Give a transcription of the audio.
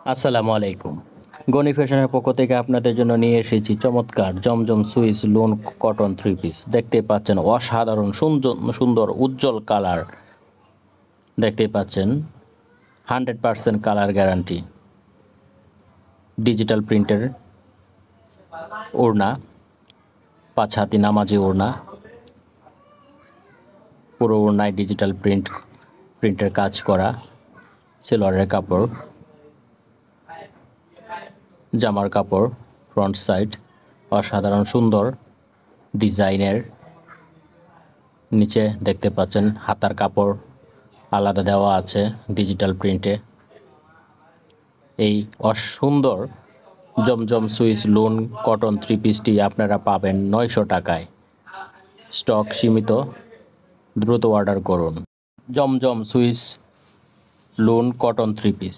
আসসালামু আলাইকুম। গনি ফ্যাশনের পক্ষ থেকে আপনাদের জন্য নিয়ে এসেছি চমৎকার জমজম Swiss lawn cotton three piece. দেখতেই পাচ্ছেন অসাধারণ সুন্দর সুন্দর উজ্জ্বল কালার। দেখতেই পাচ্ছেন 100% কালার গ্যারান্টি। ডিজিটাল প্রিন্টের ওড়না, 5 হাতি নামাজি ওড়না। পুরো ওড়নায় ডিজিটাল প্রিন্টের কাজ করা। সেলোয়ারের কাপড়, জামার কাপড়, ফ্রন্ট সাইড অসাধারণ সুন্দর ডিজাইনের। নিচে দেখতে পাচ্ছেন হাতার কাপড় আলাদা দেওয়া আছে ডিজিটাল প্রিন্টে। এই অসুন্দর জমজম সুইস লোন কটন থ্রি পিসটি আপনারা পাবেন 900 টাকায়। স্টক সীমিত, দ্রুত অর্ডার করুন। জমজম Swiss lawn cotton three piece.